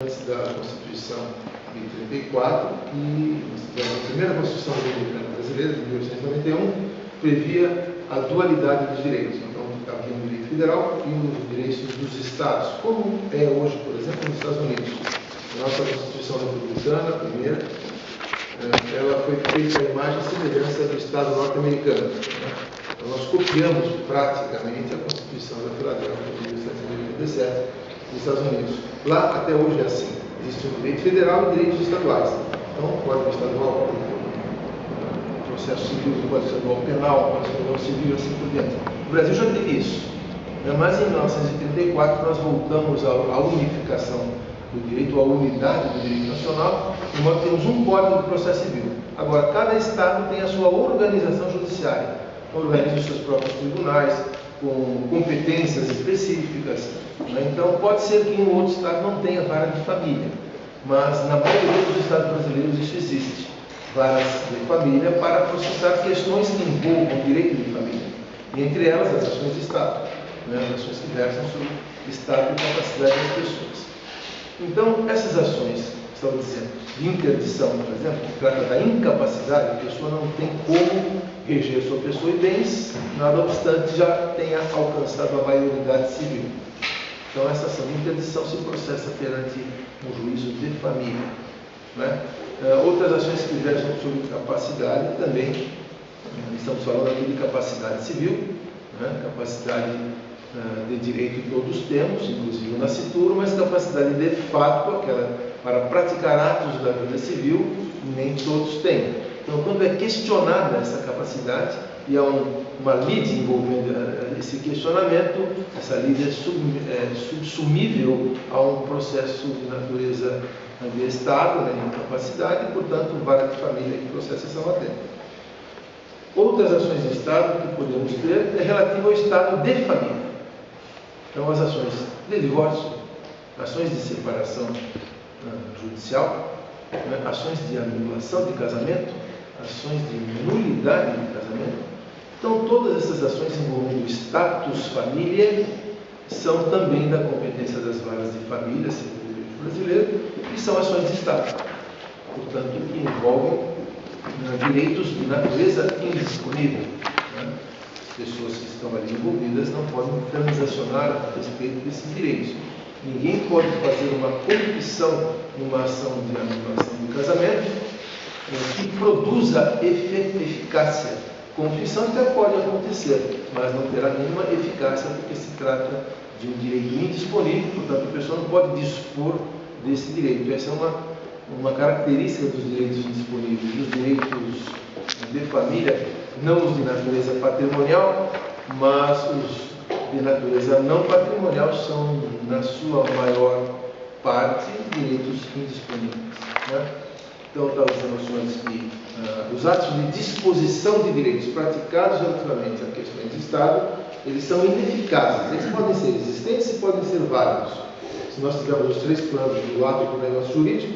antes da Constituição de 34 e a primeira Constituição brasileira, de 1891, previa a dualidade dos direitos. Então, havia um direito federal e os direitos dos estados, como é hoje, por exemplo, nos Estados Unidos. A nossa Constituição republicana, a primeira, ela foi feita à imagem e semelhança do Estado norte-americano. Então, nós copiamos praticamente a Constituição da Filadélfia de 1787 dos Estados Unidos. Lá, até hoje, é assim. Existe um direito federal e direitos estaduais. Então, o Código Estadual, o processo civil, o Código Estadual Penal, o Código Estadual Civil, assim por diante. O Brasil já teve isso. Mas, em 1934, nós voltamos à unificação do direito, à unidade do direito nacional, e nós temos um Código do Processo Civil. Agora, cada estado tem a sua organização judiciária. Organiza os seus próprios tribunais, com competências específicas. Então, pode ser que um outro estado não tenha vara de família, mas na maioria dos estados brasileiros isso existe. Varas de família para processar questões que envolvam o direito de família. E entre elas, as ações de Estado, as ações que versam sobre o Estado e capacidade das pessoas. Então, essas ações, estava dizendo, de interdição, por exemplo, que trata da incapacidade, a pessoa não tem como reger sua pessoa e bens, nada obstante já tenha alcançado a maioridade civil. Então, essa ação de interdição se processa perante um juízo de família. Outras ações que versam sobre capacidade também, estamos falando aqui de capacidade civil, capacidade de direito que todos temos, inclusive o nascituro, mas capacidade de fato, aquela para praticar atos da vida civil, nem todos têm. Então, quando é questionada essa capacidade, e há uma lide envolvendo esse questionamento, essa lide é subsumível a um processo de natureza de Estado, de incapacidade, e, portanto, vara de família que processa essa matéria. Outras ações de Estado que podemos ter é relativa ao Estado de família. Então, as ações de divórcio, ações de separação judicial, ações de anulação de casamento, ações de nulidade de casamento. Então, todas essas ações envolvendo o status família são também da competência das varas de família, segundo o direito brasileiro, e são ações de Estado. Portanto, que envolvem direitos de natureza indisponível. As pessoas que estão ali envolvidas não podem transacionar a respeito desses direitos. Ninguém pode fazer uma confissão numa ação de anulação de casamento que produza eficácia. Confissão até pode acontecer, mas não terá nenhuma eficácia porque se trata de um direito indisponível, portanto a pessoa não pode dispor desse direito. Essa é uma característica dos direitos indisponíveis. Os direitos de família, não os de natureza patrimonial, mas os de natureza não patrimonial são, na sua maior parte, direitos indisponíveis. Então, estava dizendo aos senhores que os atos de disposição de direitos praticados relativamente a questões de Estado, eles são ineficazes. Eles podem ser existentes e podem ser válidos. Se nós tivermos os três planos do lado do negócio jurídico,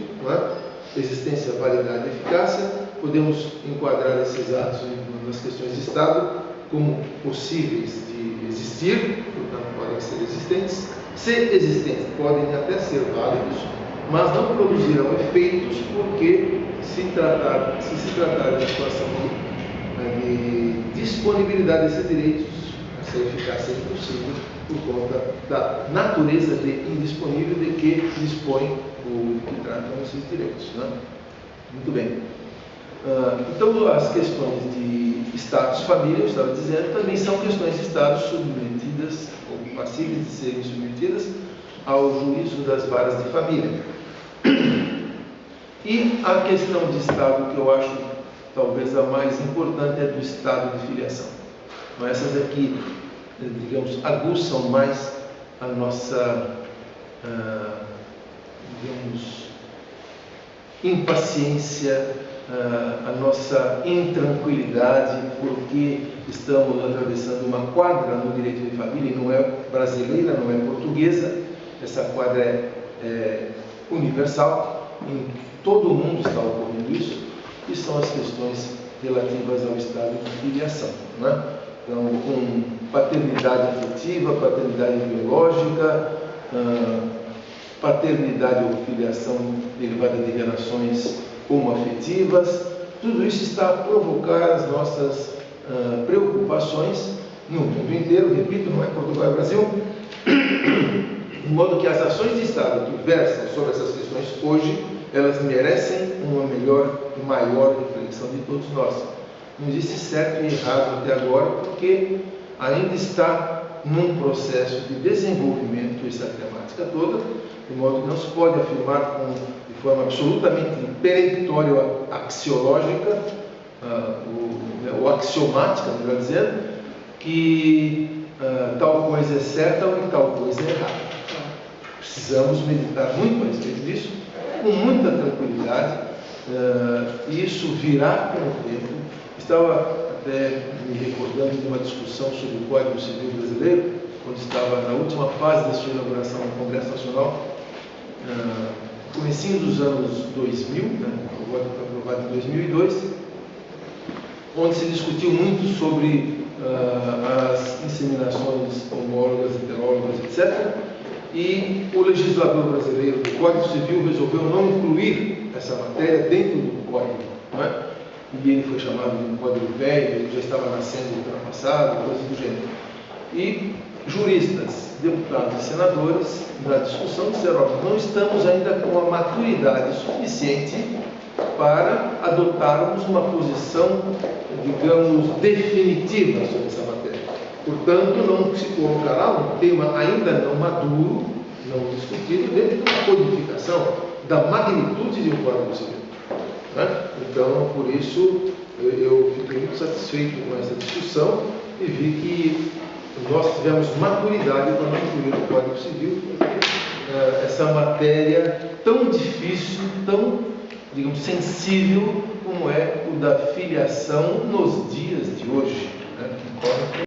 existência, validade e eficácia, podemos enquadrar esses atos nas questões de Estado como possíveis de existir, portanto podem ser existentes, se existentes podem até ser válidos, mas não produzirão efeitos porque se se tratar de situação de disponibilidade desses direitos, essa eficácia é impossível por conta da natureza de indisponível de que dispõe o que tratam esses direitos. Muito bem. Então, as questões de status família, eu estava dizendo, também são questões de Estado submetidas, ou passíveis de serem submetidas, ao juízo das varas de família. E a questão de Estado, que eu acho talvez a mais importante, é do Estado de filiação. Então, essas aqui, digamos, aguçam mais a nossa, digamos, impaciência, a nossa intranquilidade, porque estamos atravessando uma quadra no direito de família, e não é brasileira, não é portuguesa, essa quadra é universal, em todo o mundo está ocorrendo isso, que são as questões relativas ao estado de filiação. Então, com paternidade afetiva, paternidade biológica, paternidade ou filiação derivada de relações homoafetivas. Tudo isso está a provocar as nossas preocupações no mundo inteiro, repito, não é Portugal e Brasil, de modo que as ações de Estado que versam sobre essas questões hoje, elas merecem uma melhor e maior reflexão de todos nós. Não existe certo e errado até agora, porque ainda está num processo de desenvolvimento essa temática toda, de modo que não se pode afirmar de forma absolutamente peremptória ou axiológica, ou axiomática, melhor dizendo, que tal coisa é certa ou que tal coisa é errada. Precisamos meditar muito a respeito disso, com muita tranquilidade, e isso virá com o tempo. Estava até me recordando de uma discussão sobre o Código Civil brasileiro, quando estava na última fase da sua elaboração no Congresso Nacional, comecinho dos anos 2000, o Código foi aprovado em 2002, onde se discutiu muito sobre as inseminações homólogas, heterólogas, etc. E o legislador brasileiro do Código Civil resolveu não incluir essa matéria dentro do Código, não é? E ele foi chamado de um Código velho, ele já estava nascendo no ano passado, coisas do gênero. E juristas, deputados e senadores, na discussão, disseram: não estamos ainda com a maturidade suficiente para adotarmos uma posição, digamos, definitiva sobre essa matéria. Portanto, não se colocará um tema ainda não maduro, não discutido, dentro de uma codificação da magnitude de um Código Civil. Né? Então, por isso, eu fiquei muito satisfeito com essa discussão e vi que nós tivemos maturidade para não incluir no Código Civil essa matéria tão difícil, tão, digamos, sensível como é o da filiação nos dias de hoje.